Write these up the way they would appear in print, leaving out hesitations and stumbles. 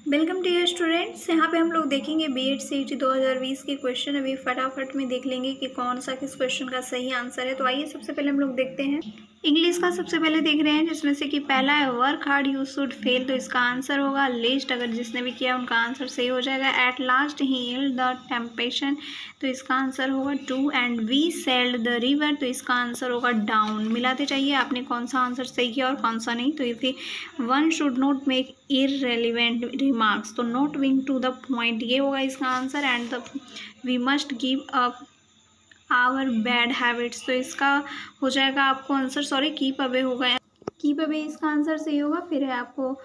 Welcome dear students. यहाँ पे हम लोग देखेंगे बीएड सीईटी 2020 के क्वेश्चन। अभी फटाफट में देख लेंगे कि कौन सा किस क्वेश्चन का सही आंसर है। तो आइए सबसे पहले हम लोग देखते हैं इंग्लिश का। सबसे पहले देख रहे हैं जिसमें से कि पहला है work hard you should fail, तो इसका आंसर होगा लिस्ट। अगर जिसने भी किया उनका आंसर सही हो जाएगा। At last he yield the temptation, तो इसका आंसर होगा two. And we sold the river, तो इसका आंसर होगा डाउन। मिलाते चाहिए आपने कौन सा आंसर सही किया और कौन सा नहीं। तो if one should not make irrelevant remarks, तो not being to the point, ये होगा इसका answer. And the we must give up our bad habits, तो इसका हो जाएगा आपको आंसर, सॉरी कीप अवे होगा। कीप अवे इसका आंसर सही होगा। फिर है आपको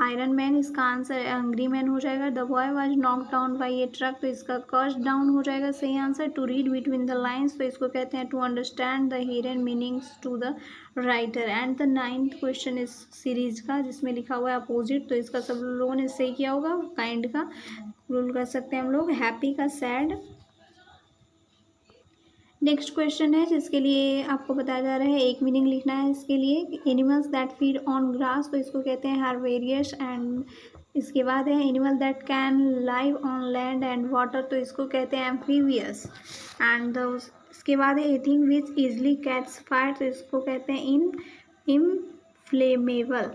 आयरन मैन, इसका आंसर एंग्री मैन हो जाएगा। The boy was knock down by a truck, तो इसका कस्ट डाउन हो जाएगा सही answer. To read between the lines, तो इसको कहते हैं to understand the hidden meanings to the writer. And the 9th question इस सीरीज का जिसमें लिखा हुआ है अपोजिट, तो इसका सब लोगों ने सही किया होगा। काइंड का रूल कर सकते हैं हम लोग, हैप्पी का सैड। नेक्स्ट क्वेश्चन है जिसके लिए आपको बताया जा रहा है एक मीनिंग लिखना है इसके लिए। Animals that feed on grass, तो इसको कहते हैं हार्वेरियस। एंड इसके बाद है animal that can live on land and water, तो इसको कहते हैं एम्फीबियस। एंड इसके बाद है a thing which easily catch fire, तो इसको कहते हैं इनफ्लेमेबल।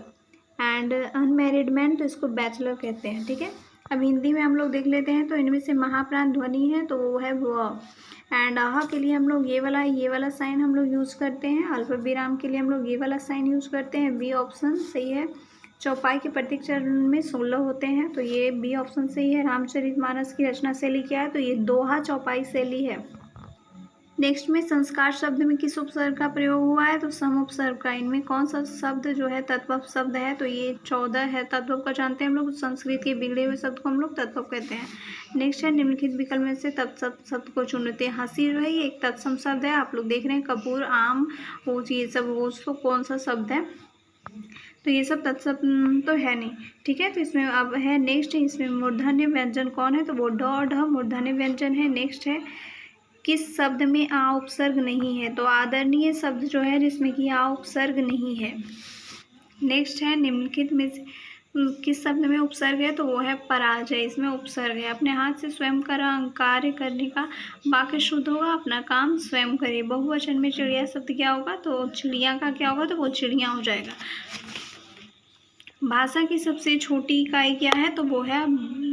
एंड अनमैरिड मैन, तो इसको बैचलर कहते हैं। ठीक है, अब हिंदी में हम लोग देख लेते हैं। तो इनमें से महाप्राण ध्वनि है तो वो है वर्ब। एंड आहा के लिए हम लोग ये वाला साइन हम लोग यूज़ करते हैं। अल्प विराम के लिए हम लोग ये वाला साइन यूज़ करते हैं। बी ऑप्शन सही है। चौपाई के प्रत्येक चरण में 16 होते हैं, तो ये बी ऑप्शन सही है। रामचरितमानस की रचना शैली क्या है, तो ये दोहा चौपाई शैली है। नेक्स्ट में संस्कार शब्द में किस उपसर्ग का प्रयोग हुआ है, तो सम उपसर्ग का। इनमें कौन सा शब्द जो है तत्व शब्द है, तो ये 14 है। तत्व का जानते हैं हम लोग, संस्कृत के बिगड़े हुए शब्द को हम लोग तत्व कहते हैं। नेक्स्ट है निम्नलिखित विकल्प में से तत्सम शब्द को चुनते हैं। हंसी जो है ये एक तत्सम शब्द है। आप लोग देख रहे हैं कपूर, आम, वो ये सब, वो तो कौन सा शब्द है, तो ये सब तत्सम तो है नहीं। ठीक है, तो इसमें अब है नेक्स्ट, इसमें मूर्धन्य व्यंजन कौन है, तो वो ड ढ मूर्धन्य व्यंजन है। नेक्स्ट है किस शब्द में आ उपसर्ग नहीं है, तो आदरणीय शब्द जो है जिसमें कि आ उपसर्ग नहीं है। नेक्स्ट है निम्नलिखित में से किस शब्द में उपसर्ग है, तो वो है पराजय, इसमें उपसर्ग है। अपने हाथ से स्वयं कार्य करने का वाक्य शुद्ध होगा, अपना काम स्वयं करे। बहुवचन में चिड़िया शब्द क्या होगा, तो चिड़िया का क्या होगा, तो वो चिड़िया हो जाएगा। भाषा की सबसे छोटी इकाई क्या है, तो वो है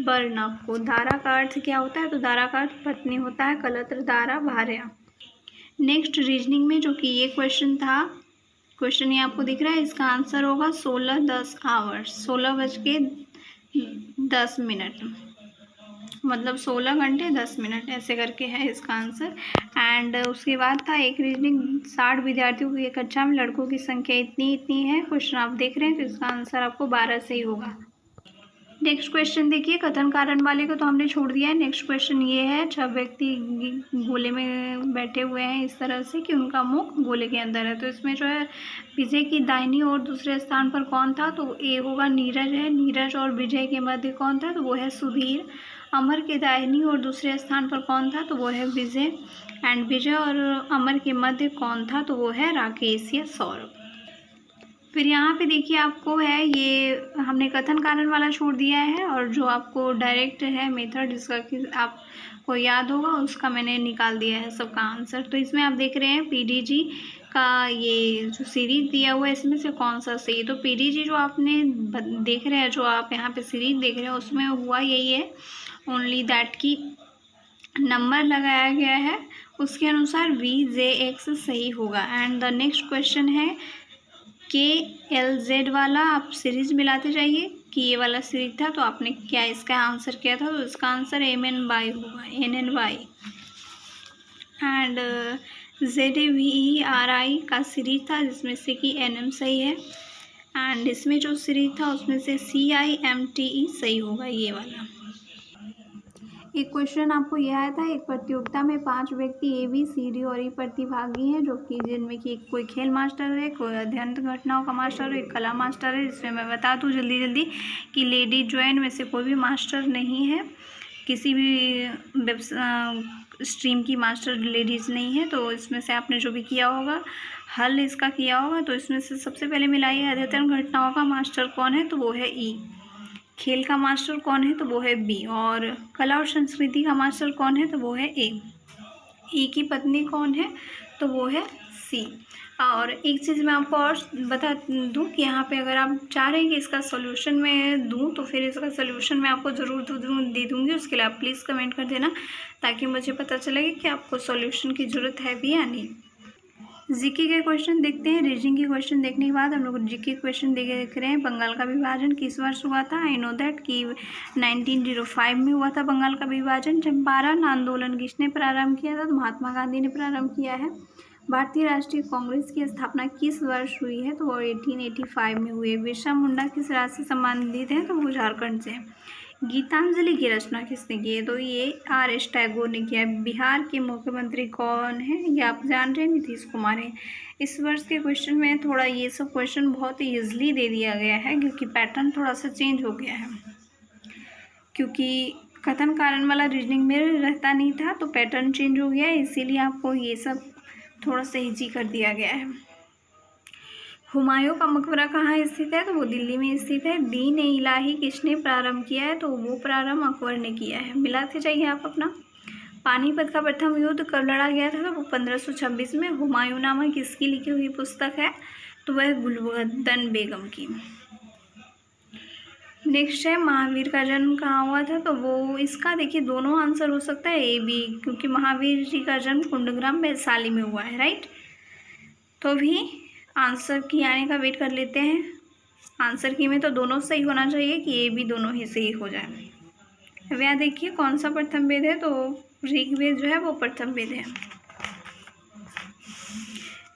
वर्ण। आपको धारा का अर्थ क्या होता है, तो धारा का अर्थ पत्नी होता है। कलत्र, धारा, भार्या। नेक्स्ट रीजनिंग में जो कि ये क्वेश्चन था, क्वेश्चन ये आपको दिख रहा है, इसका आंसर होगा 16:10 आवर्स, 16:10, मतलब 16 घंटे 10 मिनट ऐसे करके है इसका आंसर। एंड उसके बाद था एक रीजनिंग, 60 विद्यार्थियों की कक्षा में लड़कों की संख्या इतनी है। क्वेश्चन आप देख रहे हैं, तो इसका आंसर आपको 12 सही होगा। नेक्स्ट क्वेश्चन देखिए, कथन कारण वाले को तो हमने छोड़ दिया है। नेक्स्ट क्वेश्चन ये है, 6 व्यक्ति गोले में बैठे हुए हैं इस तरह से कि उनका मुख गोले के अंदर है। तो इसमें जो है विजय की दाहिनी और दूसरे स्थान पर कौन था, तो ए होगा नीरज है। नीरज और विजय के मध्य कौन था, तो वो है सुधीर। अमर के दाहिनी और दूसरे स्थान पर कौन था, तो वो है विजय। एंड विजय और अमर के मध्य कौन था, तो वो है राकेश या सौरभ। फिर यहाँ पे देखिए आपको है, ये हमने कथन कारण वाला छोड़ दिया है, और जो आपको डायरेक्ट है मेथड जिसका कि आपको याद होगा उसका मैंने निकाल दिया है सबका आंसर। तो इसमें आप देख रहे हैं पीडीजी का ये जो सीरीज दिया हुआ है इसमें से कौन सा सही। तो पीडीजी जो आपने देख रहे हैं, जो आप यहाँ पे सीरीज देख रहे हैं, उसमें हुआ यही है ओनली दैट की नंबर लगाया गया है उसके अनुसार VJX सही होगा। एंड द नेक्स्ट क्वेश्चन है KLZ वाला, आप सीरीज मिलाते जाइए कि ये वाला सीरीज था तो आपने क्या इसका आंसर किया था, तो इसका आंसर MNY होगा, NNY। एंड ZVERI का सीरीज था जिसमें से कि NM सही है। एंड इसमें जो सीरीज था उसमें से CIMTE सही होगा, ये वाला। एक क्वेश्चन आपको यह आया था, एक प्रतियोगिता में 5 व्यक्ति ABCD और E प्रतिभागी हैं, जो कि जिनमें कि कोई खेल मास्टर है, कोई अध्ययन घटनाओं का मास्टर है, एक कला मास्टर है। जिसमें मैं बता दूं जल्दी कि लेडी ज्वाइन में से कोई भी मास्टर नहीं है, किसी भी स्ट्रीम की मास्टर लेडीज़ नहीं है। तो इसमें से आपने जो भी किया होगा हल इसका किया होगा, तो इसमें से सबसे पहले मिलाइए अध्ययन घटनाओं का मास्टर कौन है, तो वो है E। खेल का मास्टर कौन है, तो वो है बी। और कला और संस्कृति का मास्टर कौन है, तो वो है ए। ई की पत्नी कौन है, तो वो है सी। और एक चीज़ मैं आपको और बता दूं कि यहाँ पे अगर आप चाह रहे हैं कि इसका सॉल्यूशन मैं दूं, तो फिर इसका सॉल्यूशन मैं आपको ज़रूर दे दूँगी। उसके लिए आप प्लीज़ कमेंट कर देना, ताकि मुझे पता चले कि आपको सॉल्यूशन की ज़रूरत है भी या नहीं। जीके के क्वेश्चन देखते हैं। रीजनिंग के क्वेश्चन देखने के बाद हम लोग जीके क्वेश्चन देख रहे हैं। बंगाल का विभाजन किस वर्ष हुआ था? आई नो दैट कि 1905 में हुआ था बंगाल का विभाजन। चंपारण आंदोलन किसने प्रारंभ किया था? तो महात्मा गांधी ने प्रारंभ किया है। भारतीय राष्ट्रीय कांग्रेस की स्थापना किस वर्ष हुई है? तो वो 1885 में हुई है। बिरसा मुंडा किस राज्य से संबंधित हैं? तो वो झारखंड से। गीतांजलि की रचना किसने की है? तो ये आर.एस. टैगोर ने किया है। बिहार के मुख्यमंत्री कौन है? ये आप जान रहे हैं, नीतीश कुमार है। इस वर्ष के क्वेश्चन में थोड़ा ये सब क्वेश्चन बहुत ही ईजिली दे दिया गया है, क्योंकि पैटर्न थोड़ा सा चेंज हो गया है, क्योंकि कथन कारण वाला रीजनिंग में रहता नहीं था, तो पैटर्न चेंज हो गया है, इसीलिए आपको ये सब थोड़ा सा ईजी कर दिया गया है। हुमायूं का मकबरा कहाँ स्थित है? तो वो दिल्ली में स्थित है। दीन ए इलाही किसने प्रारंभ किया है? तो वो प्रारंभ अकबर ने किया है। मिलाते जाइए आप अपना। पानीपत का प्रथम युद्ध कब लड़ा गया था? तो वो 1526 में। हुमायूंनामा किसकी लिखी हुई पुस्तक है? तो वह गुलबदन बेगम की। नेक्स्ट है, महावीर का जन्म कहाँ हुआ था? तो वो इसका देखिए दोनों आंसर हो सकता है, ए बी, क्योंकि महावीर जी का जन्म कुंडग्राम वैशाली में हुआ है, राइट। तो भी आंसर की आने का वेट कर लेते हैं। आंसर की में तो दोनों सही होना चाहिए कि ए बी दोनों ही सही हो जाए। अब यहाँ देखिए कौन सा प्रथम वेद है? तो ऋग्वेद जो है वो प्रथम वेद है।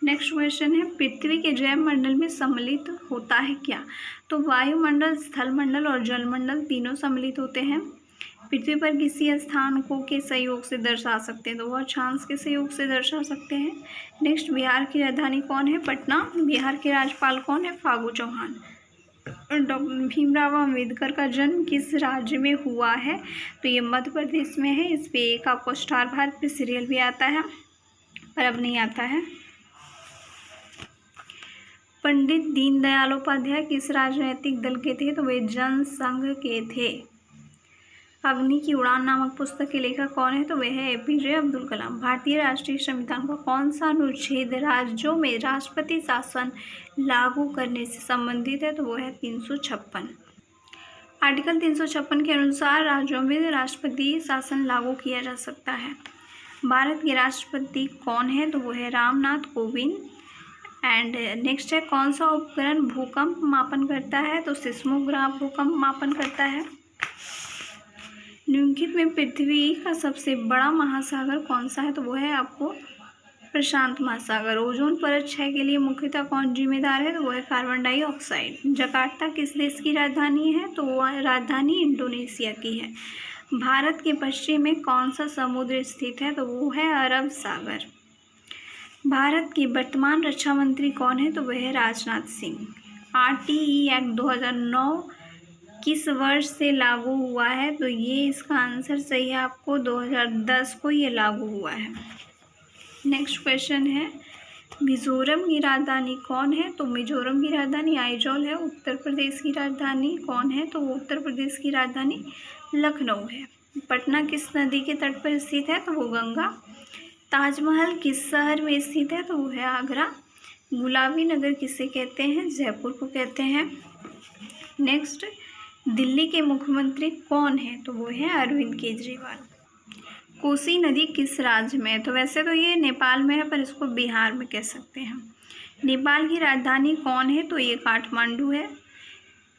नेक्स्ट क्वेश्चन है, पृथ्वी के जैव मंडल में सम्मिलित होता है क्या? तो वायुमंडल, स्थलमंडल और जलमंडल तीनों सम्मिलित होते हैं। पृथ्वी पर किसी स्थान को के सहयोग से दर्शा सकते हैं, तो वह अक्षांश के सहयोग से दर्शा सकते हैं। नेक्स्ट, बिहार की राजधानी कौन है? पटना। बिहार के राज्यपाल कौन है? फागू चौहान। डॉक्टर भीमराव अम्बेडकर का जन्म किस राज्य में हुआ है? तो ये मध्य प्रदेश में है। इस पे एक आपको स्टार भारत पे सीरियल भी आता है, पर अब नहीं आता है। पंडित दीनदयाल उपाध्याय किस राजनीतिक दल के थे? तो वे जनसंघ के थे। अग्नि की उड़ान नामक पुस्तक के लेखक कौन है? तो वह है एपीजे अब्दुल कलाम। भारतीय राष्ट्रीय संविधान का कौन सा अनुच्छेद राज्यों में राष्ट्रपति शासन लागू करने से संबंधित है? तो वो है 356। आर्टिकल 356 के अनुसार राज्यों में राष्ट्रपति शासन लागू किया जा सकता है। भारत के राष्ट्रपति कौन है? तो वो है रामनाथ कोविंद। एंड नेक्स्ट है, कौन सा उपकरण भूकंप मापन करता है? तो सिस्मोग्राफ भूकंप मापन करता है। निम्नलिखित में पृथ्वी का सबसे बड़ा महासागर कौन सा है? तो वो है आपको प्रशांत महासागर। ओजोन परत क्षय के लिए मुख्यतः कौन जिम्मेदार है? तो वो है कार्बन डाइऑक्साइड। जकार्ता किस देश की राजधानी है? तो वो राजधानी इंडोनेशिया की है। भारत के पश्चिम में कौन सा समुद्र स्थित है? तो वो है अरब सागर। भारत के वर्तमान रक्षा मंत्री कौन है? तो वह है राजनाथ सिंह। आरटीई एक्ट 2009 किस वर्ष से लागू हुआ है? तो ये इसका आंसर सही है आपको 2010 को ये लागू हुआ है। नेक्स्ट क्वेश्चन है, मिजोरम की राजधानी कौन है? तो मिजोरम की राजधानी आइजॉल है। उत्तर प्रदेश की राजधानी कौन है? तो उत्तर प्रदेश की राजधानी लखनऊ है। पटना किस नदी के तट पर स्थित है? तो वो गंगा। ताजमहल किस शहर में स्थित है? तो वो है आगरा। गुलाबी नगर किसे कहते हैं? जयपुर को कहते हैं। नेक्स्ट, दिल्ली के मुख्यमंत्री कौन है? तो वो है अरविंद केजरीवाल। कोसी नदी किस राज्य में है? तो वैसे तो ये नेपाल में है, पर इसको बिहार में कह सकते हैं। नेपाल की राजधानी कौन है? तो ये काठमांडू है।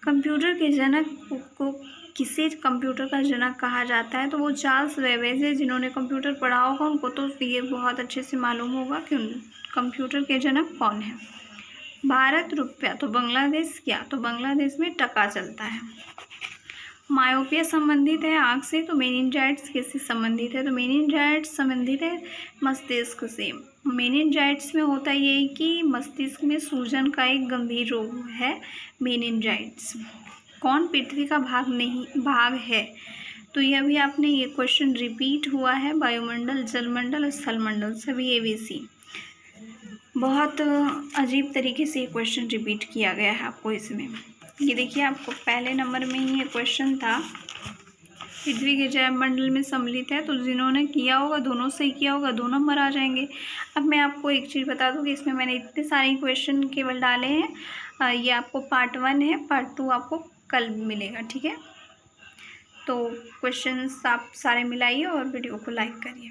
कंप्यूटर के जनक को किसे कंप्यूटर का जनक कहा जाता है? तो वो चार्ल्स बेबेज है। जिन्होंने कंप्यूटर पढ़ा होगा उनको तो ये बहुत अच्छे से मालूम होगा कि कंप्यूटर के जनक कौन है। भारत रुपया तो बांग्लादेश क्या? तो बांग्लादेश में टका चलता है। मायोपिया संबंधित है आँख से, तो मेनिंजाइटिस किससे संबंधित है? तो मेनिंजाइटिस संबंधित है मस्तिष्क से। मेनिंजाइटिस में होता ये कि मस्तिष्क में सूजन का एक गंभीर रोग है मेनिंजाइटिस। कौन पृथ्वी का भाग है? तो यह भी आपने ये क्वेश्चन रिपीट हुआ है। वायुमंडल, जलमंडल, स्थलमंडल, सभी ABC। बहुत अजीब तरीके से ये क्वेश्चन रिपीट किया गया है आपको इसमें। ये देखिए आपको पहले नंबर में ही ये क्वेश्चन था, पृथ्वी के जैव मंडल में सम्मिलित है, तो जिन्होंने किया होगा दोनों सही किया होगा 2 नंबर आ जाएंगे। अब मैं आपको एक चीज़ बता दूं कि इसमें मैंने इतने सारे क्वेश्चन केवल डाले हैं। ये आपको पार्ट 1 है, पार्ट 2 आपको कल मिलेगा, ठीक है। तो क्वेश्चंस आप सारे मिलाइए और वीडियो को लाइक करिए।